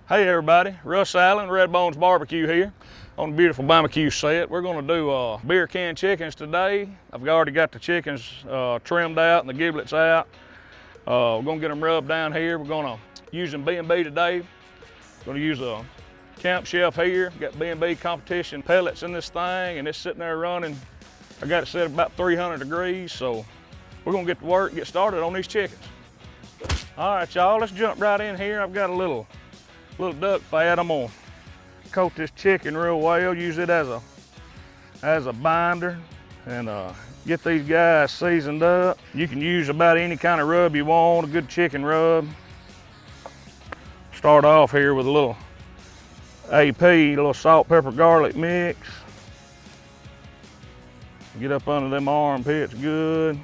Hey everybody, Russ of Redbones BBQ here on the beautiful BBQ set. We're gonna do beer can chickens today. I've already got the chickens trimmed out and the giblets out. We're gonna get them rubbed down here. We're gonna use them B&B today. Gonna use a camp shelf here. Got B&B competition pellets in this thing and it's sitting there running. I got it set about 300 degrees, so we're gonna get to work and get started on these chickens. All right, y'all, let's jump right in here. I've got a little duck fat. I'm gonna coat this chicken real well, use it as a binder, and get these guys seasoned up. You can use about any kind of rub you want, a good chicken rub. Start off here with a little AP, a little salt, pepper, garlic mix. Get up under them armpits good.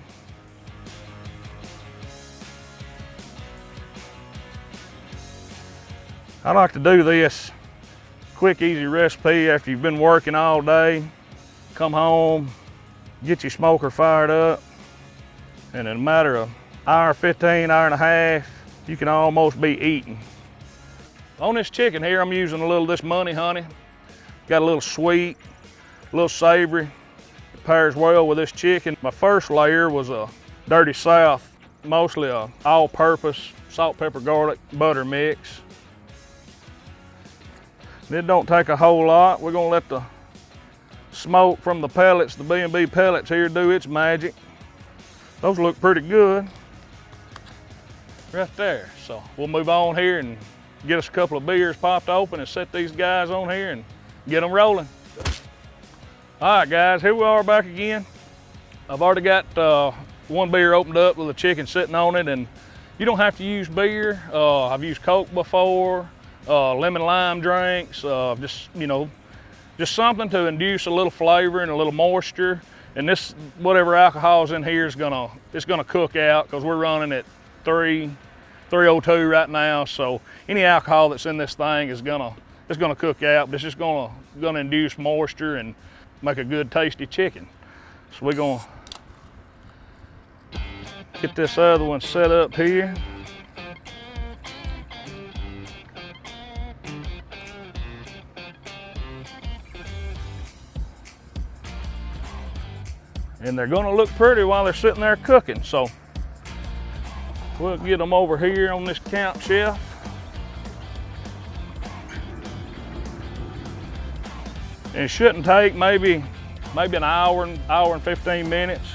I like to do this quick, easy recipe after you've been working all day. Come home, get your smoker fired up, and in a matter of hour 15, hour and a half, you can almost be eating. On this chicken here, I'm using a little of this Money Honey. Got a little sweet, a little savory. It pairs well with this chicken. My first layer was a Dirty South, mostly a all-purpose salt, pepper, garlic, butter mix. It don't take a whole lot. We're gonna let the smoke from the pellets, the B&B pellets here, do its magic. Those look pretty good right there. So we'll move on here and get us a couple of beers popped open and set these guys on here and get them rolling. All right, guys, here we are back again. I've already got one beer opened up with a chicken sitting on it, and you don't have to use beer. I've used Coke before. Lemon lime drinks, just something to induce a little flavor and a little moisture. And this, whatever alcohol's in here is gonna cook out, because we're running at 302 right now. So any alcohol that's in this thing is gonna cook out, but it's just gonna induce moisture and make a good tasty chicken. So we're gonna get this other one set up here. And they're gonna look pretty while they're sitting there cooking. So we'll get them over here on this camp shelf. And it shouldn't take maybe an hour and 15 minutes.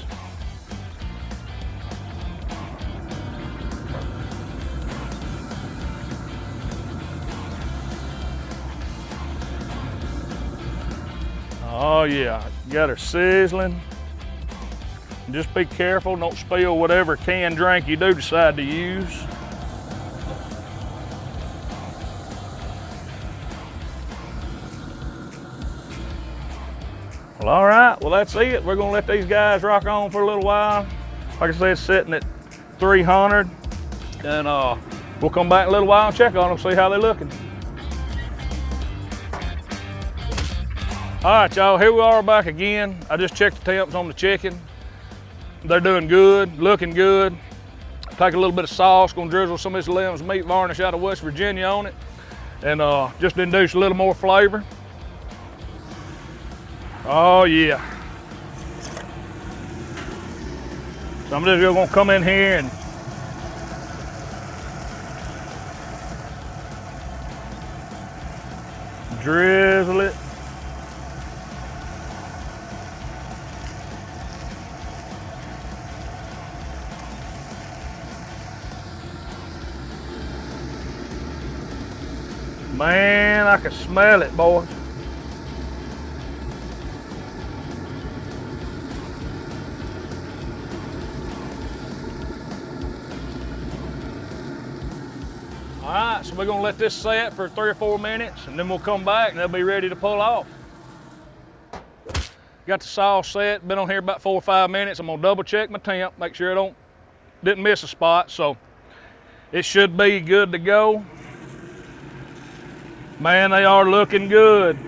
Oh yeah, got her sizzling. Just be careful, don't spill whatever canned drink you do decide to use. Well, all right, well that's it. We're gonna let these guys rock on for a little while. Like I said, sitting at 300, and we'll come back in a little while and check on them, see how they're looking. All right, y'all, here we are back again. I just checked the temps on the chicken. They're doing good, looking good. Take a little bit of sauce, gonna drizzle some of this Lem's meat varnish out of West Virginia on it, and just induce a little more flavor. Oh yeah. So I'm just gonna come in here and drizzle it. Man, I can smell it, boys. All right, so we're gonna let this set for 3 or 4 minutes, and then we'll come back and they'll be ready to pull off. Got the sauce set, been on here about 4 or 5 minutes. I'm gonna double check my temp, make sure I didn't miss a spot, so it should be good to go. Man, they are looking good.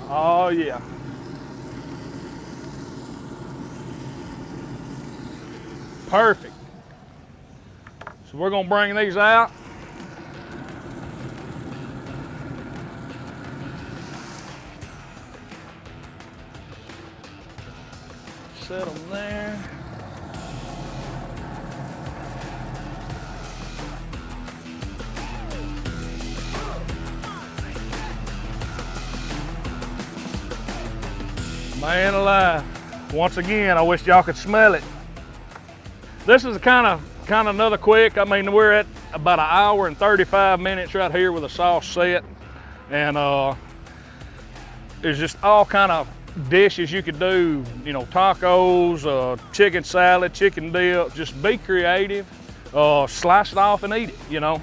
Oh yeah. Perfect. So we're gonna bring these out. Set them there. Man alive. Once again, I wish y'all could smell it. This is kind of another quick. I mean, we're at about 1 hour and 35 minutes right here with the sauce set. And there's just all kind of dishes you could do, you know, tacos, chicken salad, chicken dip. Just be creative, slice it off and eat it, you know.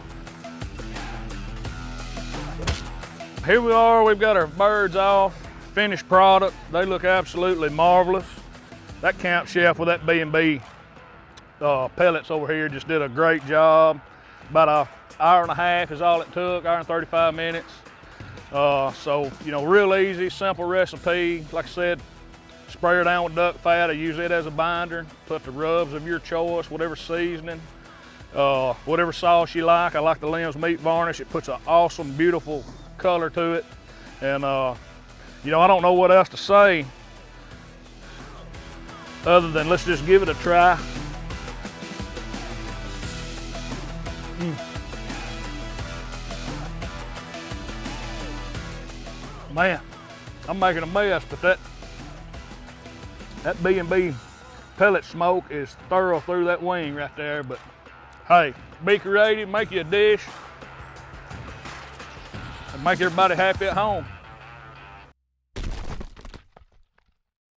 Here we are, we've got our birds off, finished product. They look absolutely marvelous. That camp chef with that B&B pellets over here just did a great job. About 1.5 hours is all it took, 1 hour and 35 minutes. So, you know, real easy, simple recipe. Like I said, spray her down with duck fat. I use it as a binder. Put the rubs of your choice, whatever seasoning, whatever sauce you like. I like the Lim's meat varnish. It puts an awesome, beautiful color to it. And, you know, I don't know what else to say other than let's just give it a try. Man, I'm making a mess, but that B&B pellet smoke is thorough through that wing right there. But hey, be creative, make you a dish, and make everybody happy at home.